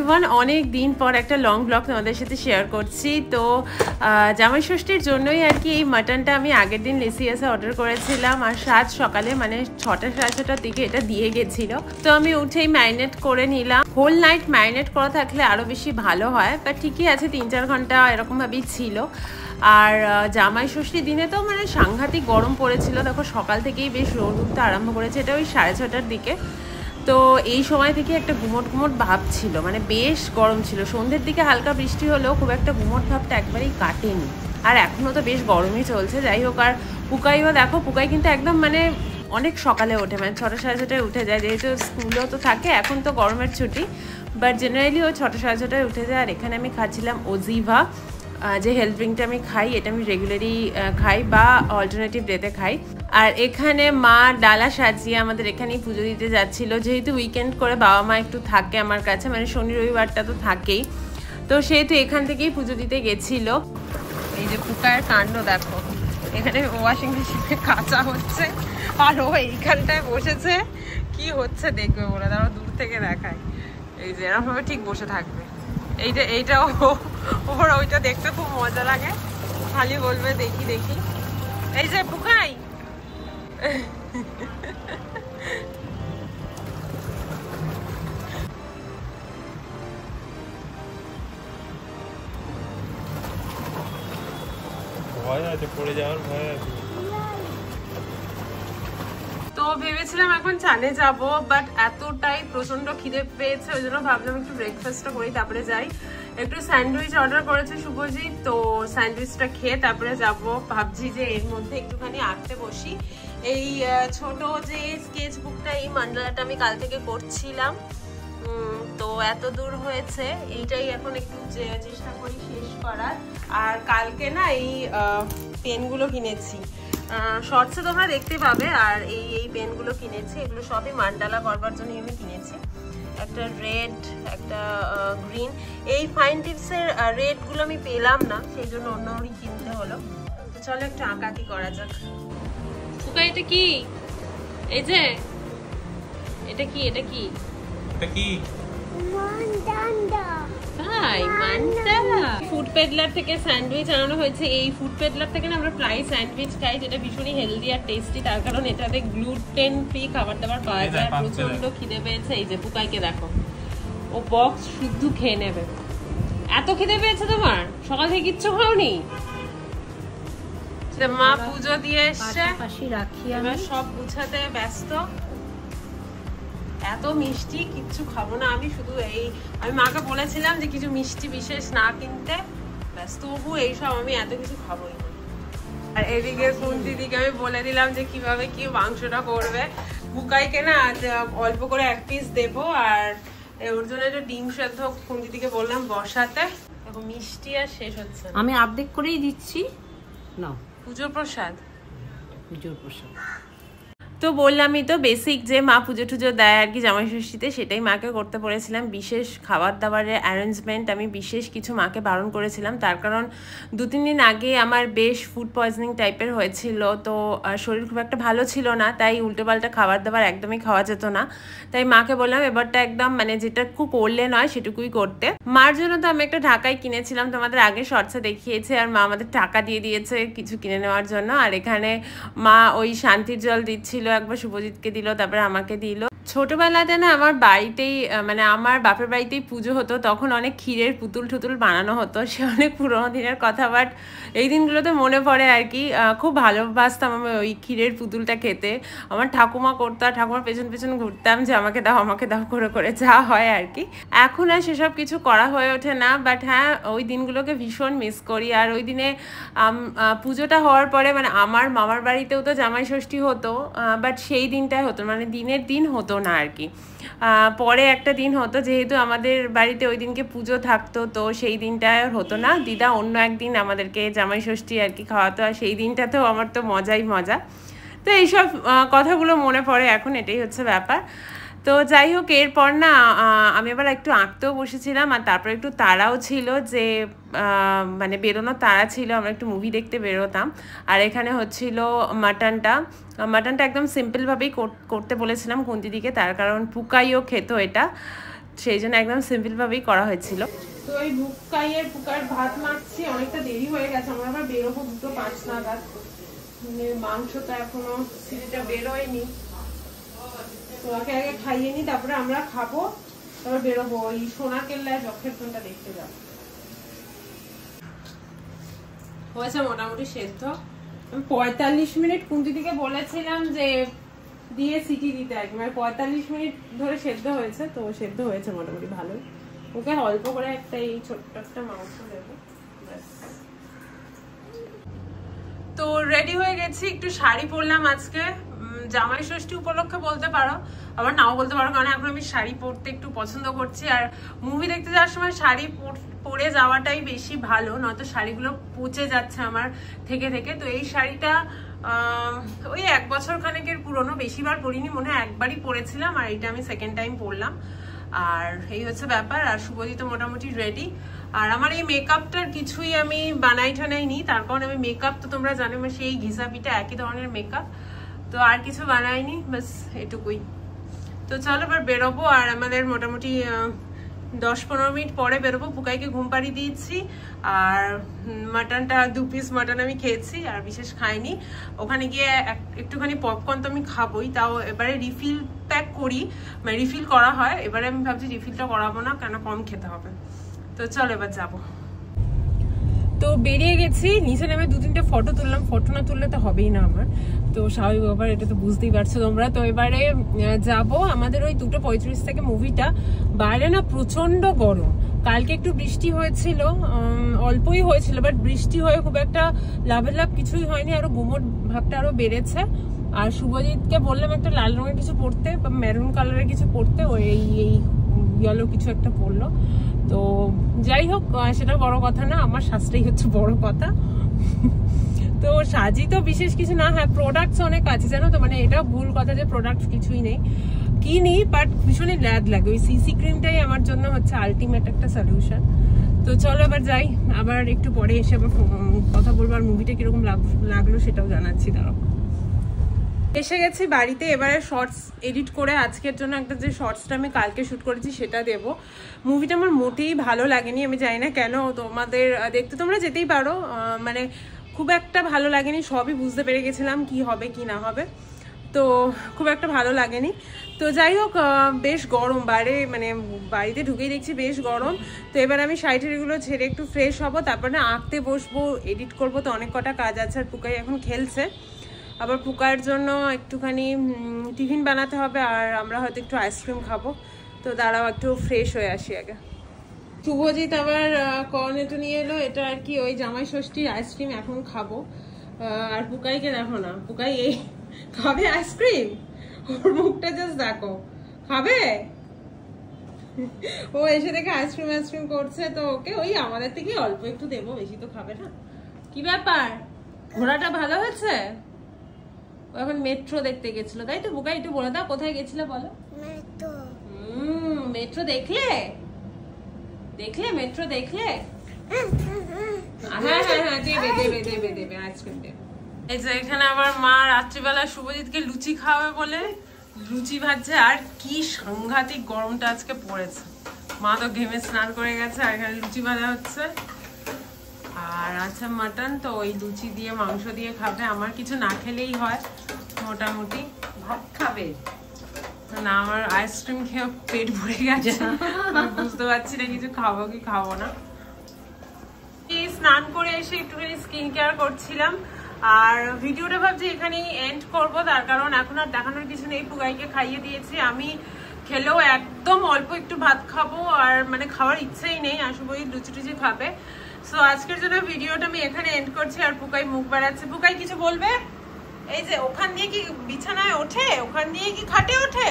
Everyone, অনেক দিন পর একটা লং ব্লগ তোমাদের সাথে শেয়ার করছি। তো জামাই ষষ্ঠীর জন্যই আর কি এই মাটনটা আমি আগের দিন লেসিয়াসে অর্ডার করেছিলাম, আর সাত সকালে মানে 6টা সাড়ে 6টার দিকে এটা দিয়ে গেছিলো। তো আমি উঠেই ম্যারিনেট করে নিলাম। হোল নাইট ম্যারিনেট করা থাকলে আরও বেশি ভালো হয়, বাট ঠিকই আছে, 3-4 ঘন্টা এরকমভাবেই ছিল। আর জামাই ষষ্ঠীর দিনে তো মানে সাংঘাতিক গরম পড়েছিল, দেখো সকাল থেকেই বেশ রোদ উঠতে আরম্ভ করেছে। এটা ওই 6:30টার দিকে। তো এই সময় থেকে একটা গুমট গুমট ভাব ছিল, মানে বেশ গরম ছিল। সন্ধ্যের দিকে হালকা বৃষ্টি হলেও খুব একটা গুমট ভাবটা একবারেই কাটেনি, আর এখনও তো বেশ গরমই চলছে। যাই হোক, আর পুকাইও দেখো, পুকাই কিন্তু একদম মানে অনেক সকালে ওঠে, মানে 6টা সাড়ে 6টায় উঠে যায়, যেহেতু স্কুলেও তো থাকে, এখন তো গরমের ছুটি, বাট জেনারেলি ও 6টা সাড়ে 6টায় উঠে যায়। আর এখানে আমি খাচ্ছিলাম ওজিভা, যে হেলথ ড্রিঙ্কটা আমি খাই, এটা আমি রেগুলারই খাই বা অল্টারনেটিভ ডেতে খাই। আর এখানে মা ডালা সাজিয়ে আমাদের এখানেই পুজো দিতে যাচ্ছিলো, যেহেতু উইকেন্ড করে বাবা মা একটু থাকে আমার কাছে, মানে শনি রবিবারটা তো থাকেই, তো সেহেতু এখান থেকেই পুজো দিতে গেছিলো। এই যে পুকায়ের কাণ্ড দেখো, এখানে ওয়াশিং মেশিনে কাঁচা হচ্ছে, আর ও এইখানটায় বসেছে, কি হচ্ছে দেখবে বলে, তারা দূর থেকে দেখায়। এই যে এরকমভাবে ঠিক বসে থাকবে, এইটা ওর ওইটা দেখতে খুব মজা লাগে, খালি বলবে দেখি দেখি। এই যে পুকাই, ভয় আছে, পড়ে যাওয়ার ভয় আছে। তো ভেবেছিলাম এখন চানে যাব, বাট এতটাই প্রচন্ড খিদে পেয়েছে, ওই জন্য ভাবলাম একটু ব্রেকফাস্টটা করি তারপরে যাই। একটু স্যান্ডউইচ অর্ডার করেছে শুভজিৎ, তো স্যান্ডউইচটা খেয়ে তারপরে যাব। ভাবছি যে এর মধ্যে একটুখানি আঁকতে বসি। এই ছোট যে স্কেচ বুকটা, এই মান্ডালাটা আমি কাল থেকে করছিলাম, তো এত দূর হয়েছে, এইটাই এখন একটু চেষ্টা করি শেষ করার। আর কালকে না এই পেনগুলো কিনেছি, শর্টসে তোমরা দেখতে পাবে। আর এই পেনগুলো কিনেছি, এগুলো সবই মান্ডালা করবার জন্য আমি কিনেছি। একটা রেড, একটা গ্রিন। এই ফাইন টিপসের রেডগুলো আমি পেলাম না, সেই জন্য অন্যই কিনতে হলো। তো চলো একটু আঁকাকি করা যাক। ফুকা, এটা কি? এই যে এটা কি, এটা কি, এটা কি? তাই মান্ডালা। ফুড পেডলার থেকে স্যান্ডউইচ আনানো হয়েছে। এই ফুড পেডলার থেকে না আমরা প্রায় স্যান্ডউইচ খাই, যেটা ভীষণই হেলদি আর টেস্টি, তার কারণ এটাতে গ্লুটেন ফ্রি খাবার দাবার পাওয়া যায়। প্রচন্ড খিদে পেয়েছে, এই যে পুকাইকে দেখো, ও বক্স শুদ্ধ খেয়ে নেবে। এত খিদে পেয়েছে তোমার, সকাল থেকে কিচ্ছু খাওনি? মা পুজো দিয়ে এসছে, এবার সব গুছাতে ব্যস্ত। এত মিষ্টি কিচ্ছু খাবো না আমি, শুধু আমি মাকে বলেছিলাম যে কিছু মিষ্টি বিশেষ না কিনতে, ব্যাস, তবু এইসব আমি এত কিছু খাবোই না। আর এদিকে কুন্তিদিকে আমি বলে দিলাম যে কিভাবে কি মাংসটা করবে। বুকাইকে না অল্প করে 1 পিস দেবো, আর ওর জন্য একটা ডিম সেদ্ধ কুন্তিদিকে বললাম বসাতে। দেখো মিষ্টি আর শেষ হচ্ছে, আমি অর্ধেক করেই দিচ্ছি না। পুজোর প্রসাদ, পুজোর প্রসাদ তো বললামই তো, বেসিক যে মা পুজো টুজো দেয় আর কি জামাই ষষ্ঠীতে, সেটাই মাকে করতে বলেছিলাম। বিশেষ খাবার দাবারের অ্যারেঞ্জমেন্ট আমি বিশেষ কিছু মাকে বারণ করেছিলাম, তার কারণ 2-3 দিন আগে আমার বেশ ফুড পয়জনিং টাইপের হয়েছিল, তো শরীর খুব একটা ভালো ছিল না, তাই উল্টোপাল্টা খাবার দাবার একদমই খাওয়া যেত না। তাই মাকে বললাম এবারটা একদম মানে যেটুকু করলে নয় সেটুকুই করতে। মার জন্য তো আমি একটা ঢাকাই কিনেছিলাম, তোমাদের আগে শর্টসে দেখিয়েছে, আর মা আমাদের টাকা দিয়ে দিয়েছে কিছু কিনে নেওয়ার জন্য। আর এখানে মা ওই শান্তির জল দিচ্ছিল, একবার শুভজিৎকে দিল, তারপরে আমাকে দিল। ছোটবেলাতে না আমার বাড়িতেই, মানে আমার বাপের বাড়িতেই পুজো হতো, তখন অনেক ক্ষীরের পুতুল টুতুল বানানো হতো, সে অনেক পুরোনো দিনের কথা, বাট এই দিনগুলোতে মনে পড়ে আর কি। খুব ভালোবাসতাম আমি ওই ক্ষীরের পুতুলটা খেতে। আমার ঠাকুমা করতো, আর ঠাকুমার পেছন পেছন ঘুরতাম যে আমাকে দাও আমাকে দাও করে করে, যা হয় আর কি। এখন আর সেসব কিছু করা হয়ে ওঠে না, বাট হ্যাঁ ওই দিনগুলোকে ভীষণ মিস করি। আর ওই দিনে পুজোটা হওয়ার পরে মানে আমার মামার বাড়িতেও তো জামাই ষষ্ঠী হতো, বাট সেই দিনটাই হতো, মানে দিনের দিন হতো না আর কি। পরে একটা দিন হতো, যেহেতু আমাদের বাড়িতে ওই দিনকে পুজো থাকতো, তো সেই দিনটায় হতো না। দিদা অন্য একদিন আমাদেরকে জামাই ষষ্ঠী আর কি খাওয়াতো, আর সেই দিনটাতেও আমার তো মজাই মজা। তো এইসব কথাগুলো মনে পড়ে এখন, এটাই হচ্ছে ব্যাপার। তো যাই হোক, এরপর না আমি আবার একটু আঁকতেও বসেছিলাম, আর তারপরে একটু তাড়াও ছিল, যে মানে বেরোনোর তাড়া ছিল, আমরা একটু মুভি দেখতে বেরোতাম। আর এখানে হচ্ছিল মাটনটা একদম সিম্পলভাবেই করতে বলেছিলাম কুন্তিদিকে, তার কারণ পুকাইও খেত এটা। সেই জন্য একদম সিম্পলভাবেই করা হয়েছিল। তো এই পুকার ভাত মাখছি, অনেকটা দেরি হয়ে গেছে, আমরা আবার বেরোবো 2:05 নাগাদ। মাংসটা এখনো সিটিটা বেরোয়নি, তো ওকে আগে খাইয়ে নি, তারপরে আমরা খাবো, তারপর বেরোবো ওই সোনা কেল্লায় যক্ষেত্রটা দেখতে যাবো। হয়েছে মোটামুটি সেদ্ধ। 45 মিনিট কুন্তিদিকে বলেছিলাম যে দিয়ে সিটি দিতে, একবার 45 মিনিট ধরে সেদ্ধ হয়েছে, তো সেদ্ধ হয়েছে মোটামুটি ভালোই। ওকে অল্প করে একটা এই ছোট্ট একটা মাংস দেবো। তো রেডি হয়ে গেছি, একটু শাড়ি পরলাম আজকে, জামাই ষষ্ঠী উপলক্ষে বলতে পারো, আবার নাও বলতে পারো, কারণ এখন আমি শাড়ি পরতে একটু পছন্দ করছি। আর মুভি দেখতে যাওয়ার সময় শাড়ি পরে যাওয়াটাই বেশি ভালো, নয়তো শাড়িগুলো পচে যাচ্ছে আমার থেকে থেকে। তো এই শাড়িটা ওই 1 বছর খানেকের পুরনো, বেশিবার পরিনি, মনে হয় একবারই পরেছিলাম, আর এটা আমি সেকেন্ড টাইম পরলাম। আর এই হচ্ছে ব্যাপার। আর শুভজিৎ মোটামুটি রেডি। আর আমার এই মেকআপটার কিছুই আমি বানাই ঠানাইনি, তার কারণ আমি মেকআপ তো তোমরা জানো সেই ঘিসা পিঠা একই ধরনের মেকআপ, তো আর কিছু বানাইনি, বাস এটুকুই। তো চলো এবার বেরোবো। আর আমাদের মোটামুটি 10-15 মিনিট পরে বেরোবো। পুকাইকে ঘুম পাড়িয়ে দিয়েছি, আর মাটনটা 2 পিস মাটন আমি খেয়েছি, আর বিশেষ খাইনি। ওখানে গিয়ে একটুখানি পপকর্ন তো আমি খাবোই, তাও এবারে রিফিল প্যাক করি, মানে রিফিল করা হয়, এবারে আমি ভাবছি রিফিলটা করাবো না, কেন কম খেতে হবে। তো চলো এবার যাবো। তো বেরিয়ে গেছি, নিচে নেমে 2-3টে ফটো তুললাম, ফটো না তুললে তো হবেই না আমার, তো স্বাভাবিক ব্যাপার, এটা তো বুঝতেই পারছো তোমরা। তো এবারে যাব আমাদের ওই 2:35 থেকে মুভিটা। বাইরে না প্রচন্ড গরম, কালকে একটু বৃষ্টি হয়েছিল, অল্পই হয়েছিল, বাট বৃষ্টি হয়ে খুব একটা লাভের লাভ কিছুই হয়নি, আরো গুমোট ভাবটা আরো বেড়েছে। আর শুভজিৎকে বললাম একটা লাল রঙের কিছু পরতে বা মেরুন কালারের কিছু পরতে, ওই এই ইয়েলো কিছু একটা পরলো। তো যাই হোক, সেটা বড় কথা না, আমার সাজটাই হচ্ছে বড় কথা। তো সাজি তো বিশেষ কিছু না, হ্যাঁ প্রোডাক্টস অনেক আছে জানো তো, মানে এটা ভুল কথা যে প্রোডাক্ট কিছুই নেই, কিনি বাট ভীষণই ল্যাদ লাগে। ওই সিসি ক্রিমটাই আমার জন্য হচ্ছে আলটিমেট একটা সলিউশন। তো চলো এবার যাই, আবার একটু পরে এসে আবার কথা বলবো, আর মুভিটা কিরকম লাগলো সেটাও জানাচ্ছি। দাঁড়াও, এসে গেছি বাড়িতে, এবারে শর্টস এডিট করে আজকের জন্য একটা যে শর্টসটা আমি কালকে শ্যুট করেছি সেটা দেব। মুভিটা আমার মোটেই ভালো লাগেনি, আমি জানি না কেন, তোমাদের দেখতে তোমরা যেতেই পারো, মানে খুব একটা ভালো লাগেনি, সবই বুঝতে পেরে গেছিলাম কি হবে কি না হবে, তো খুব একটা ভালো লাগেনি। তো যাই হোক, বেশ গরম বাইরে, মানে বাড়িতে ঢুকেই দেখছি বেশ গরম। তো এবার আমি শাড়িটাগুলো ছেড়ে একটু ফ্রেশ হব, তারপরে আঁকতে বসবো, এডিট করবো, তো অনেক কটা কাজ আছে। আর পুকাই এখন খেলছে, আবার পুকার জন্য একটুখানি টিফিন বানাতে হবে, আর আমরা হয়তো একটু আইসক্রিম খাবো। তো দাঁড়াও একটু ফ্রেশ হয়ে আসি আগে। শুভজিৎ আবার কর্নেটো নিয়ে এলো, এটা আর কি ওই জামাই ষষ্ঠীর আইসক্রিম, এখন খাবো। আর পুকাইকে দেখো না, পুকাই এই খাবে আইসক্রিম, ওর মুখটা জাস্ট দেখো, খাবে। ও এসে দেখে আইসক্রিম করছে, তো ওকে ওই আমাদের থেকে অল্প একটু দেবো, বেশি তো খাবে না। কি ব্যাপার, ঘোড়াটা ভালো হয়েছে? ও এখন মেট্রো দেখতে গেছিল, তাই তো? বুকাই একটু বলে দাও কোথায় গেছিলে বলো। মেট্রো দেখলে মেট্রো দেখলে? হ্যাঁ হ্যাঁ হ্যাঁ, দেবে আইসক্রিম দেবে। এই যে এখানে আবার মা রাত্রিবেলা শুভজিৎকে লুচি খাওয়াবে বলে লুচি ভাজছে, আর কি সাংঘাতিক গরমটা আজকে পড়েছে। মা তো ঘেমে স্নান করে গেছে, আর এখানে লুচি ভাজা হচ্ছে, আর আছে মাটন। তো ওই লুচি দিয়ে মাংস দিয়ে খাবে, আমার কিছু না খেলেই হয়, মোটামুটি। ভাত খাবে না, আমার আইসক্রিম খেয়ে পেট ভরে গেছে, বুঝতে পারছি না কিছু খাবো কি খাবো না। স্নান করে এসে একটুখানি স্কিন কেয়ার করছিলাম, আর ভিডিওটা ভাবছি এখানেই এন্ড করব, তার কারণ এখন আর দেখানোর কিছু নেই। পুগাইকে খাইয়ে দিয়েছি, আমি খেলেও একদম অল্প একটু ভাত খাবো, আর মানে খাওয়ার ইচ্ছেই নেই, আসবো এই লুচি টুচি খাবে। সো আজকের জন্য ভিডিওটা আমি এখানে এন্ড করছি। আর পুকাই মুখ বাড়াচ্ছে, পুকাই কিছু বলবে? এই যে ওখান দিয়ে কি বিছানায় ওঠে, ওখান দিয়ে কি খাটে ওঠে?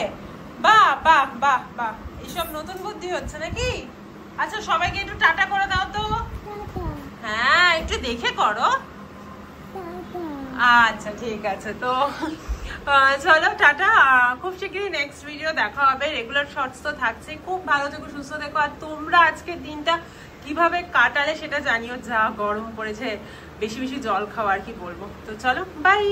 বাহ বাহ বাহ বাহ, এইসব নতুন বুদ্ধি হচ্ছে নাকি? আচ্ছা সবাইকে একটু টাটা করে দাও তো। হ্যাঁ একটু দেখে করো। আচ্ছা ঠিক আছে, তো চলো টাটা, খুব শীঘ্রই নেক্সট ভিডিও দেখা হবে। রেগুলার শর্টস তো থাকছে। খুব ভালো থেকো, সুস্থ থেকো, আর তোমরা আজকের দিনটা কিভাবে কাটালে সেটা জানিও। যা গরম পড়েছে, বেশি বেশি জল খাওয়া, আর কি বলবো। তো চলো বাই।